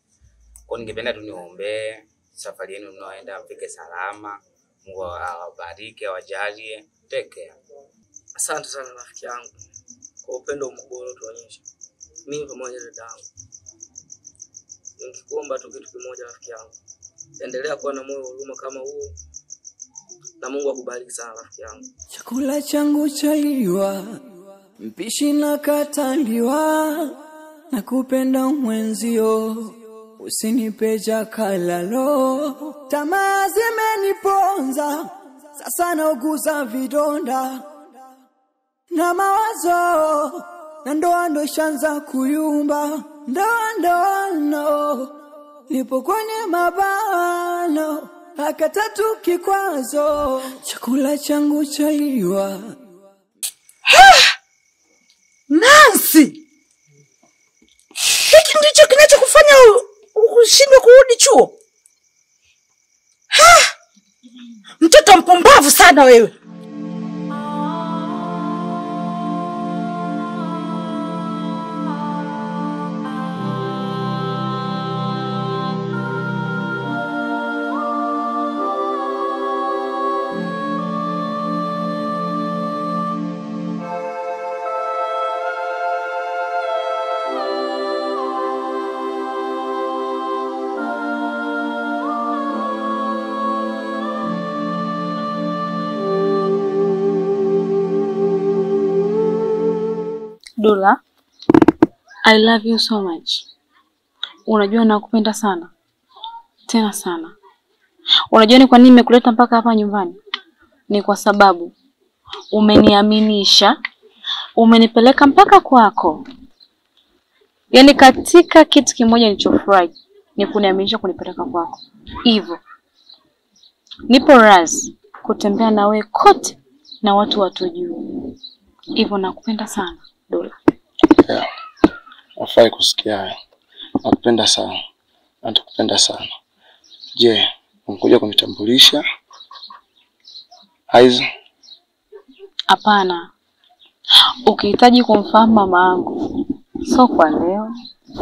Kwa ningependa tu niombe safari yenu mnaoenda mfike salama. Mungu awabariki, awajalie. Take care. Asante sana rafiki yangu kwa upendo mkubwa tuonyesha. Mimi pamoja na dadangu. Nikikuomba tu kitu kimoja rafiki yangu. Endelea kuwa na moyo wa huruma kama huo. Na Mungu akubariki sana rafiki yangu. Chakula changu chaliwa, mpishi na kataliwa, na kupenda mwenzio, usinipe jakalalo. Tamaa zimeniponza, sasa nauguza vidonda na mawazo, na ndoa ndo shanza kuyumba. Ndoa no, nipo kwenye mabano, akatatu kikwazo, chakula changu chaliwa. Nancy! Hiki ndicho kinachokufanya ushindwe kurudi chuo? Mtoto mpumbavu sana wewe. Dula, I love you so much. Unajua nakupenda sana. Tena sana. Unajua ni kwa nini nimekuleta mpaka hapa nyumbani? Ni kwa sababu umeniaminisha, umenipeleka mpaka kwako. Yaani katika kitu kimoja nilichofurahi ni kuniaminisha kunipeleka kwako. Hivyo nipo razi kutembea na wewe kote na watu watujue. Hivyo nakupenda sana, Dula. Yeah. Wafai kusikia haya. Nakupenda sana. Natakupenda sana. Je, unakuja kunitambulisha? Aiza? Hapana. Ukihitaji kumfahamu mama yangu, so kwa leo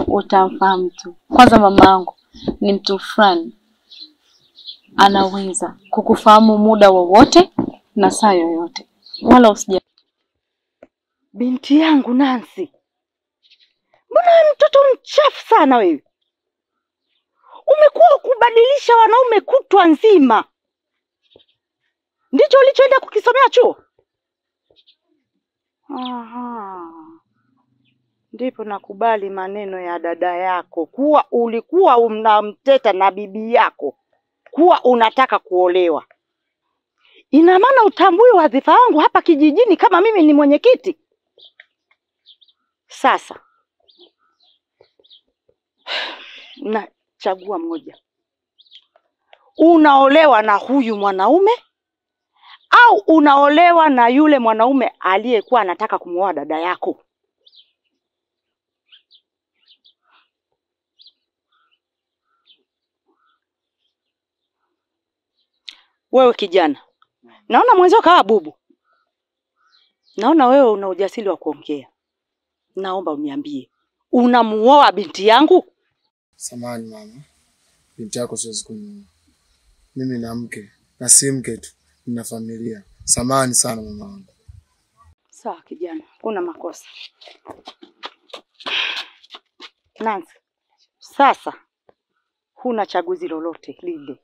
utamfahamu tu. Kwanza mama yangu ni mtu fulani, anaweza kukufahamu muda wowote na saa yoyote. Wala usija. Binti yangu Nancy. Mbona mtoto mchafu sana wewe? Umekuwa kubadilisha wanaume kutwa nzima. Ndicho ulichoenda kukisomea chuo? Aha. Ndipo nakubali maneno ya dada yako kuwa ulikuwa unamteta na bibi yako kuwa unataka kuolewa. Ina maana utambui wadhifa wangu hapa kijijini kama mimi ni mwenyekiti? Sasa na chagua moja. Unaolewa na huyu mwanaume au unaolewa na yule mwanaume aliyekuwa anataka kumuoa dada yako? Wewe kijana, naona mwenzio kawa bubu. Naona wewe una ujasiri wa kuongea. Naomba uniambie, unamuoa binti yangu? Samahani mama. Binti yako siwezi kumuoa. Mimi na mke, na si mke tu, nina familia. Samahani sana mama wangu. Sawa kijana, kuna makosa. Nancy, sasa huna chaguzi lolote lile.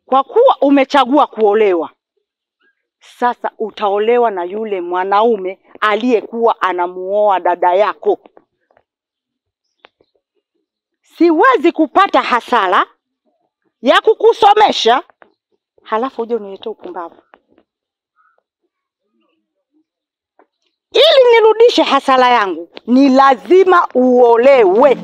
Kwa kuwa umechagua kuolewa, sasa utaolewa na yule mwanaume aliyekuwa anamuoa dada yako. Siwezi kupata hasara ya kukusomesha halafu uje uniletee upumbavu. Ili nirudishe hasara yangu, ni lazima uolewe.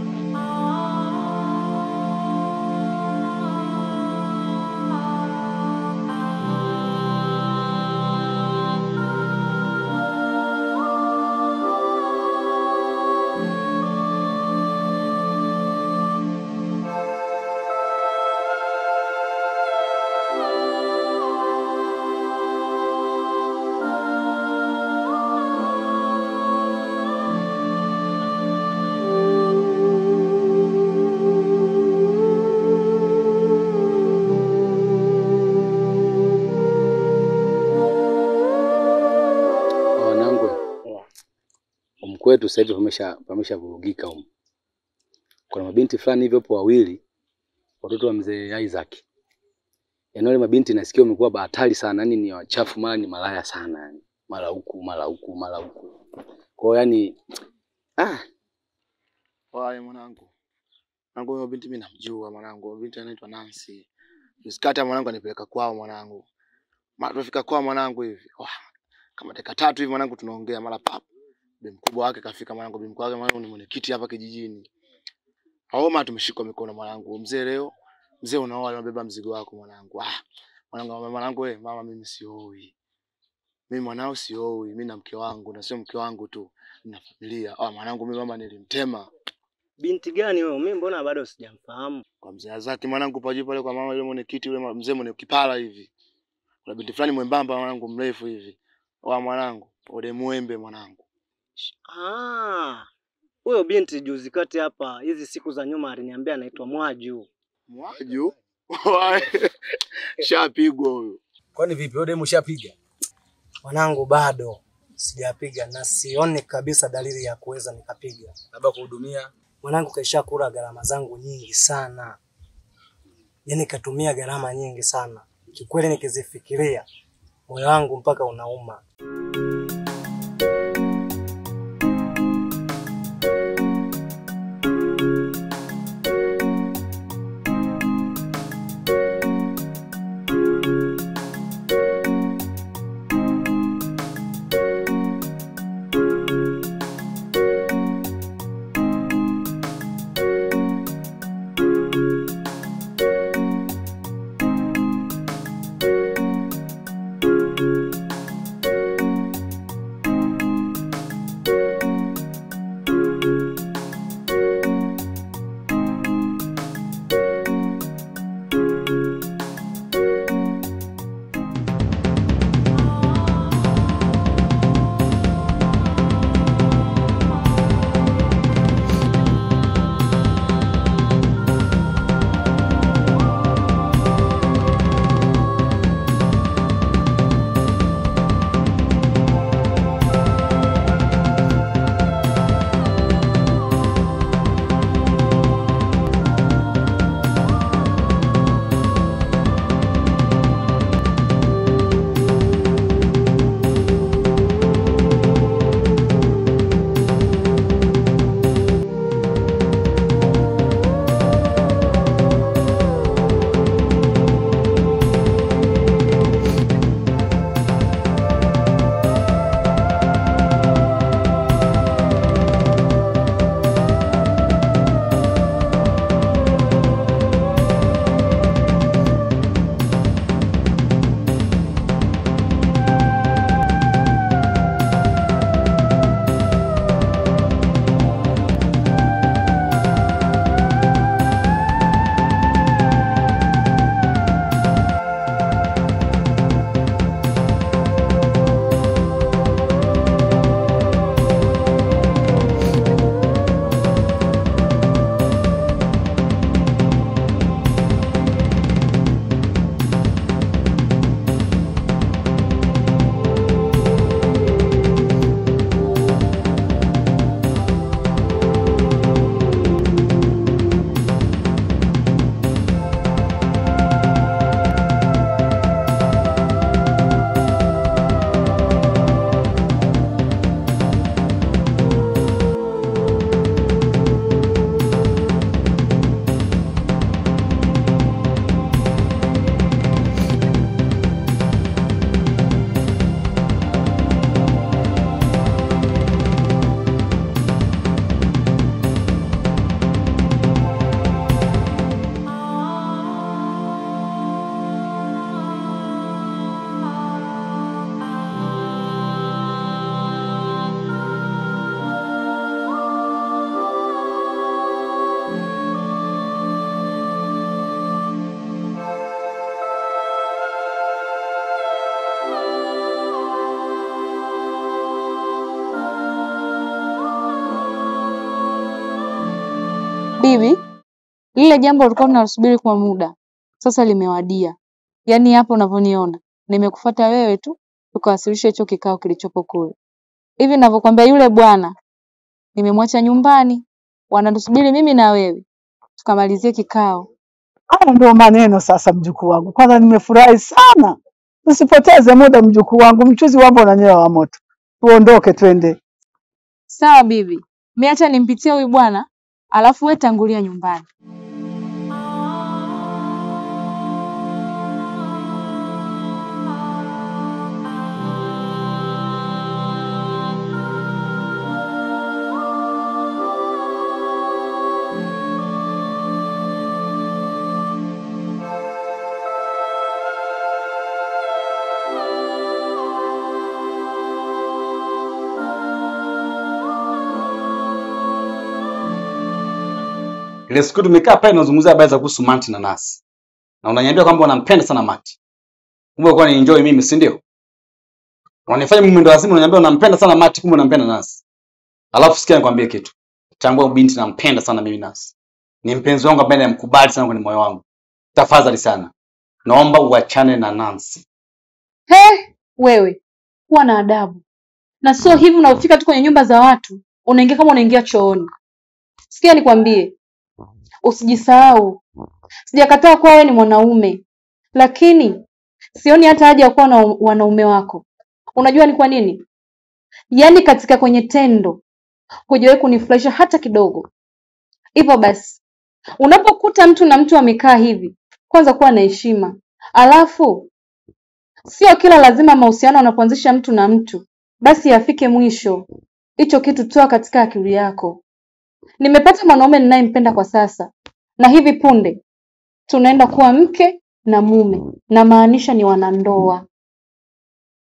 Kwetu sasa hivi pameshavurugika huko. Kuna mabinti fulani hivyo hapo wawili, watoto wa mzee Isaac. Yaani wale mabinti nasikia wamekuwa hatari sana, yani ni wachafu, mara ni malaya sana yani. Mara huku, mara huku, mara huku. Kwa hiyo yani Wae mwanangu. Mwanangu huyo binti mimi namjua mwanangu. Binti anaitwa Nancy. Usikata mwanangu anipeleka kwao mwanangu. Mara tufika kwao mwanangu hivi. Kama dakika 3 hivi mwanangu tunaongea mara papo. Bibi mkubwa wake kafika mwanangu, bibi mkubwa wake mwanangu ni mwenyekiti hapa kijijini. Haoma tumeshikwa mikono mwanangu. Mzee leo, mzee unaoa unabeba mzigo wako mwanangu. Mwanangu wewe, mama mimi sioi. Mimi mwanao sioi, mimi na mke wangu, na sio mke wangu tu, nina familia. Mwanangu mimi mama nilimtema. Binti gani wewe? Mimi mbona bado sijamfahamu? Kwa mzee Azaki mwanangu paji pale kwa mama yule mwenyekiti yule mzee mwenye kipala hivi. Kuna binti fulani mwembamba mwanangu mrefu hivi. Mwanangu, ode muembe mwanangu. Huyo binti juzi kati hapa hizi siku za nyuma aliniambia anaitwa Mwaju. Mwaju? Shapigwa huyo. Kwani vipi wewe demu shapiga? Mwanangu bado sijapiga na sioni kabisa dalili ya kuweza nikapiga. Labda kuhudumia. Mwanangu kaisha kula gharama zangu nyingi sana. Yaani katumia gharama nyingi sana. Kikweli nikizifikiria moyo wangu mpaka unauma. Lile jambo ulikuwa unasubiri kwa muda, sasa limewadia. Yaani hapo unavyoniona, nimekufuata wewe tu tukawasilisha hicho kikao kilichopo kule. Hivi ninavyokuambia yule bwana nimemwacha nyumbani, wanatusubiri mimi na wewe tukamalizie kikao. Haya ndio maneno sasa, mjukuu wangu. Kwanza nimefurahi sana. Usipoteze muda mjukuu wangu, mchuzi wapo unanyewa wa moto. Tuondoke twende. Sawa bibi, mimi acha nimpitie huyu bwana, alafu wewe tangulia nyumbani. Ile siku tumekaa pale tunazungumzia habari za kuhusu Manti na Nasi. Na unaniambia kwamba unampenda sana Manti. Kumbe kwa ni enjoy mimi, si ndio? Unanifanya mimi ndo lazima unaniambia unampenda sana Manti, kumbe unampenda Nasi. Alafu sikia nikwambie kitu. Tambua binti nampenda sana mimi Nasi. Ni mpenzi wangu ambaye namkubali sana kwenye moyo wangu. Tafadhali sana. Naomba uachane na Nancy. Wewe, kuwa na adabu. Na sio hivi unaofika tu kwenye nyumba za watu, unaingia kama unaingia chooni. Sikia nikwambie, usijisahau. Sijakataa kuwa wewe ni mwanaume, lakini sioni hata haja ya kuwa na wanaume wako. Unajua ni kwa nini? Yaani katika kwenye tendo hujawahi kunifurahisha hata kidogo. Hivyo basi, unapokuta mtu na mtu amekaa hivi, kwanza kuwa na heshima. Alafu sio kila lazima mahusiano unapoanzisha mtu na mtu basi yafike mwisho. Hicho kitu toa katika akili yako. Nimepata mwanaume ninayempenda kwa sasa, na hivi punde tunaenda kuwa mke na mume, na maanisha ni wanandoa.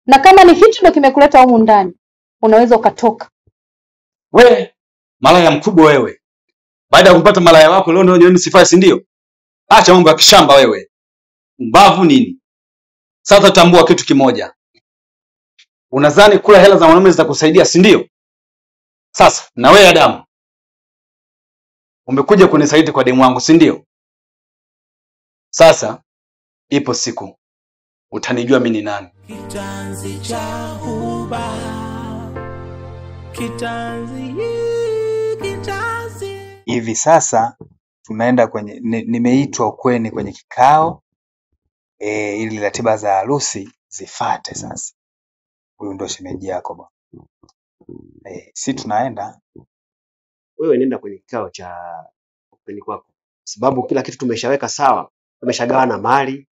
Na kama ni hicho ndio kimekuleta humu ndani, unaweza ukatoka. We, malaya mkubwa wewe. Baada ya kumpata malaya wako leo ndio sifai, si ndio? Acha mambo ya kishamba wewe. Mbavu nini? Sasa tambua kitu kimoja. Unadhani kula hela za wanaume zitakusaidia, si ndio? Sasa na wewe Adamu, umekuja kunisaidi kwa demu wangu, si ndio? Sasa ipo siku utanijua mimi ni nani. Kitanzi cha huba, kitanzi. Hivi sasa tunaenda kwenye nimeitwa ukweni kwenye kikao ili ratiba za harusi zifate sasa. Huyu ndo shemeji yako bwana. Si tunaenda. Wewe nenda kwenye kikao cha ukweni kwako. Sababu kila kitu tumeshaweka sawa. Tumeshagawana mali.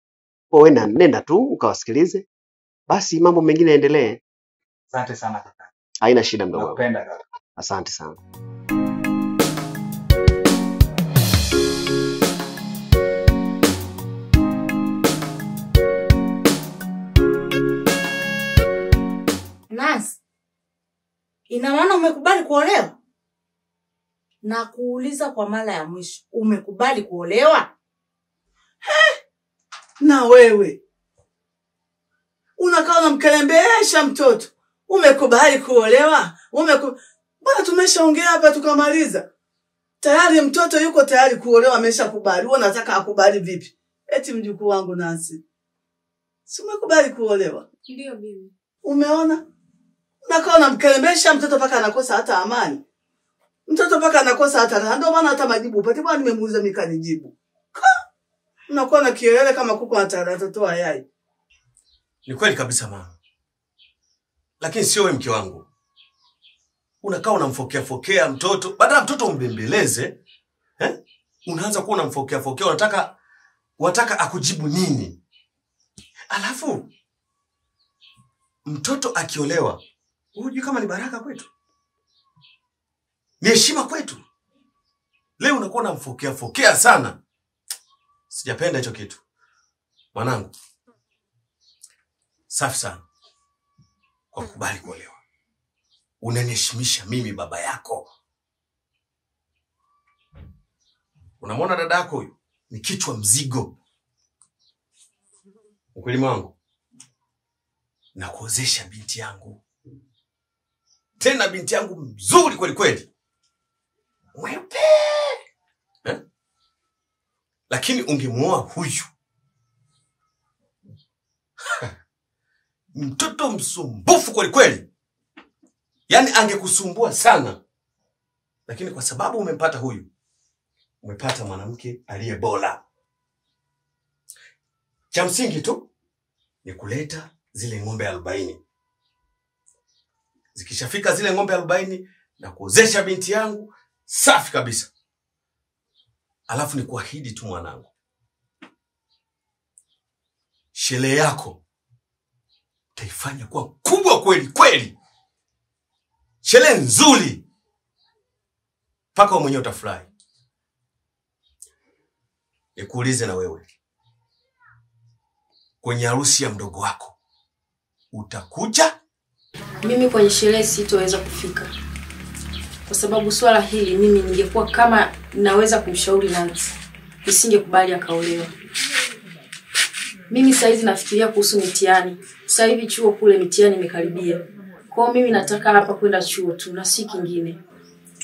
Wewe nenda tu ukawasikilize. Basi mambo mengine yaendelee. Asante sana kaka. Haina shida mdogo. Nakupenda kaka. Asante sana. Nasi, ina maana umekubali kuolewa? Na kuuliza kwa mara ya mwisho, umekubali kuolewa? Na wewe unakaa unamkelembesha mtoto. Umekubali kuolewa? Bwana tumeshaongea hapa tukamaliza. Tayari mtoto yuko tayari kuolewa, ameshakubali. Wewe unataka akubali vipi? Eti mjukuu wangu Nancy. Si umekubali kuolewa? Ndio bibi. Umeona? Unakaa unamkelembesha mtoto paka anakosa hata amani. Mtoto paka anakosa hata raha. Ndio maana hata majibu upate. Bwana nimemuuliza mimi kanijibu. Unakuwa na kielele kama kuku anatoa yai. Ni kweli kabisa mama. Lakini sio wewe mke wangu. Unakaa unamfokea mtoto, badala mtoto umbembeleze, unaanza kuwa unamfokea, unataka akujibu nini? Alafu mtoto akiolewa, unajui kama ni baraka kwetu? Ni heshima kwetu. Leo unakuwa unamfokea sana. Sijapenda hicho kitu. Mwanangu, safi sana kwa kukubali kuolewa. Unaniheshimisha mimi baba yako. Unamwona dada yako huyu? Ni kichwa mzigo. Ukweli wangu, na kuozesha binti yangu. Tena binti yangu mzuri kweli kweli. Mweupe. Lakini ungemuoa huyu mtoto msumbufu kweli kweli, yaani angekusumbua sana, lakini kwa sababu umempata huyu, umepata mwanamke aliye bora. Cha msingi tu ni kuleta zile ng'ombe 40. Zikishafika zile ng'ombe 40 na kuozesha binti yangu safi kabisa. Alafu ni kuahidi tu mwanangu, sherehe yako taifanya kuwa kubwa kweli kweli, sherehe nzuri mpaka mwenyewe utafurahi. Nikuulize na wewe, kwenye harusi ya mdogo wako utakuja? Mimi kwenye sherehe sitoweza kufika, kwa sababu swala hili mimi ningekuwa kama naweza kumshauri Nancy, nisingekubali akaolewa. Mimi sasa hivi nafikiria kuhusu mitihani. Sasa hivi chuo kule mitihani imekaribia. Kwa hiyo mimi nataka hapa kwenda chuo tu na si kingine.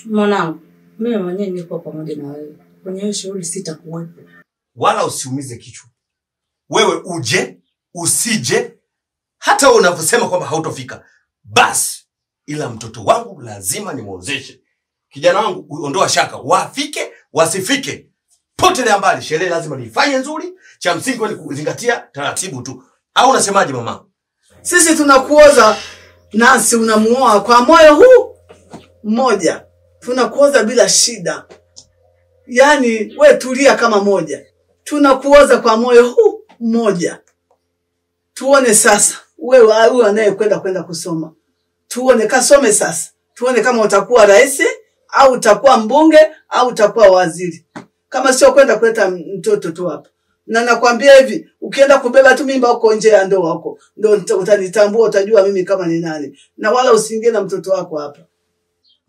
Mwanangu, mimi mwenyewe niko pamoja na wewe. Kwenye hiyo shughuli sitakuwepo. Wala usiumize kichwa. Wewe uje, usije, hata wewe unavyosema kwamba hautofika, basi ila mtoto wangu lazima nimuozeshe. Kijana wangu uondoa shaka, wafike, wasifike, potelea mbali, sherehe lazima niifanye nzuri. Cha msingi ni kuzingatia taratibu tu. Au unasemaje mama? Sisi tunakuoza Nancy, unamuoa kwa moyo huu mmoja. Tunakuoza bila shida. Yaani we tulia kama moja. Tunakuoza kwa moyo huu mmoja. Tuone sasa wewe anayekwenda kusoma. Tuone kasome sasa. Tuone kama utakuwa rais au utakuwa mbunge au utakuwa waziri. Kama sio kwenda kuleta mtoto tu hapa. Na nakwambia hivi, ukienda kubeba tu mimba huko nje ya ndoa huko, ndio utanitambua, utajua mimi kama ni nani. Na wala usiingie na mtoto wako hapa.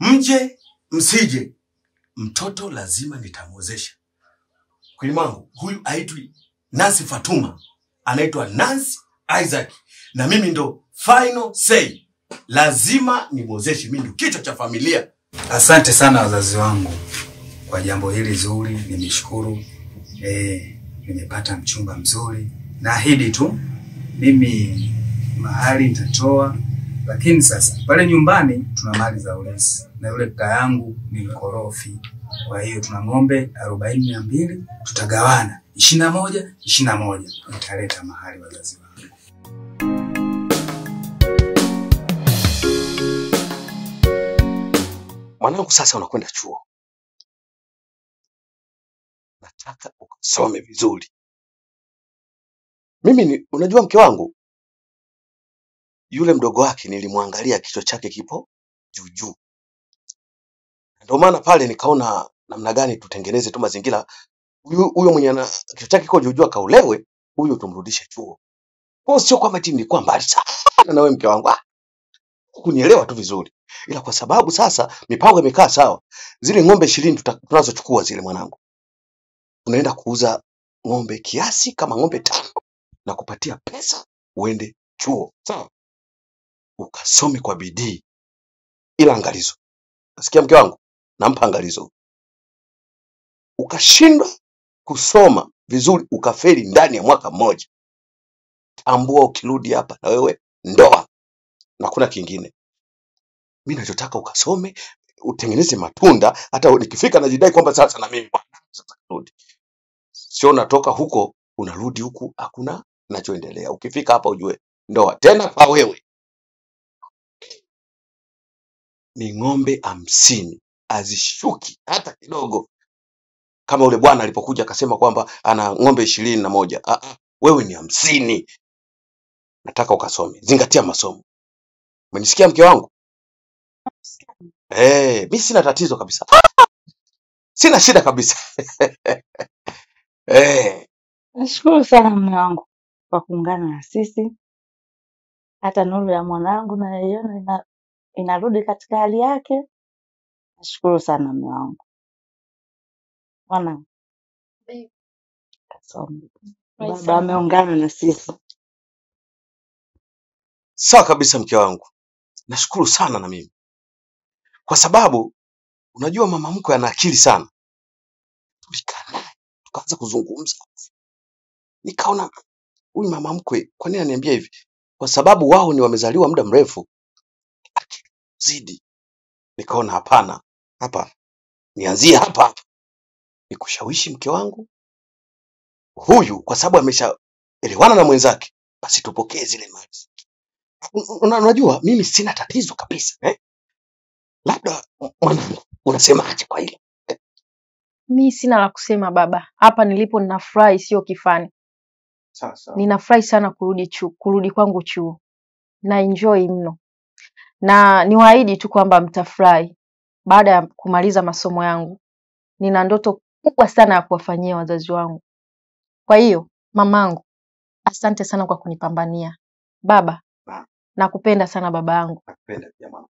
Mje, msije, mtoto lazima nitamuozesha. Kulimangu, huyu haitwi Nancy Fatuma, anaitwa Nancy Isaac. Na mimi ndo final say. Lazima nimuozeshe, mimi ndo kichwa cha familia. Asante sana wazazi wangu kwa jambo hili zuri, nimeshukuru. Nimepata mchumba mzuri. Naahidi tu mimi mahali nitatoa, lakini sasa pale nyumbani tuna mali za ulezi na yule kaka yangu ni mkorofi. Kwa hiyo tuna ng'ombe 42, tutagawana 21. Nitaleta mahali wazazi wangu. Mwanangu, sasa unakwenda chuo. Nataka ukasome vizuri. Unajua mke wangu, yule mdogo wake nilimwangalia kichwa chake kipo juu. Ndio maana pale nikaona namna gani tutengeneze tu mazingira. Huyo mwenye kichwa chake kiko juu kaulewe, huyo tumrudishe chuo. Kwa sio kwamba eti nilikuwa mbali sana na wewe mke wangu. Kunielewa tu vizuri. Ila kwa sababu sasa mipango imekaa sawa, zile ng'ombe 20 tunazochukua zile mwanangu, unaenda kuuza ng'ombe kiasi kama ng'ombe 5 na kupatia pesa uende chuo. Sawa? Ukasome kwa bidii. Ila angalizo. Nasikia mke wangu? Nampa angalizo. Ukashindwa kusoma vizuri, ukafeli ndani ya mwaka mmoja, tambua ukirudi hapa na wewe ndoa. Na kuna kingine. Mimi nachotaka ukasome, utengeneze matunda, hata nikifika najidai kwamba sasa na mimi sasa rudi. Sio natoka huko unarudi huku hakuna kinachoendelea. Ukifika hapa ujue ndoa tena kwa wewe. Ni ng'ombe 50, azishuki hata kidogo. Kama ule bwana alipokuja akasema kwamba ana ng'ombe 21. Wewe ni 50. Nataka ukasome. Zingatia masomo. Umenisikia mke wangu? Mimi sina tatizo kabisa. Sina shida kabisa. Nashukuru sana mume wangu kwa kuungana na sisi. Hata nuru ya mwanangu na yeye inarudi katika hali yake. Nashukuru sana mume wangu. Mwanangu. Kasome. Baba ameungana na sisi. Sawa kabisa mke wangu. Nashukuru sana na mimi. Kwa sababu unajua mama mkwe ana akili sana. Tulikaa naye tukaanza kuzungumza. Nikaona huyu mama mkwe kwa nini ananiambia hivi? Kwa sababu wao ni wamezaliwa muda mrefu zidi. Nikaona hapana, hapa nianzie hapa nikushawishi mke wangu huyu, kwa sababu ameshaelewana na mwenzake, basi tupokee zile mali. Unajua mimi sina tatizo kabisa labda mwanangu unasemaje kwa hilo? Mi sina la kusema baba. Hapa nilipo ninafurahi sio kifani. Sasa Ninafurahi sana kurudi kwangu chuo. Na enjoy mno. Na niwaahidi tu kwamba mtafurahi baada ya kumaliza masomo yangu. Nina ndoto kubwa sana ya kuwafanyia wazazi wangu. Kwa hiyo, mamangu, asante sana kwa kunipambania. Baba, nakupenda sana baba yangu. Nakupenda pia mama.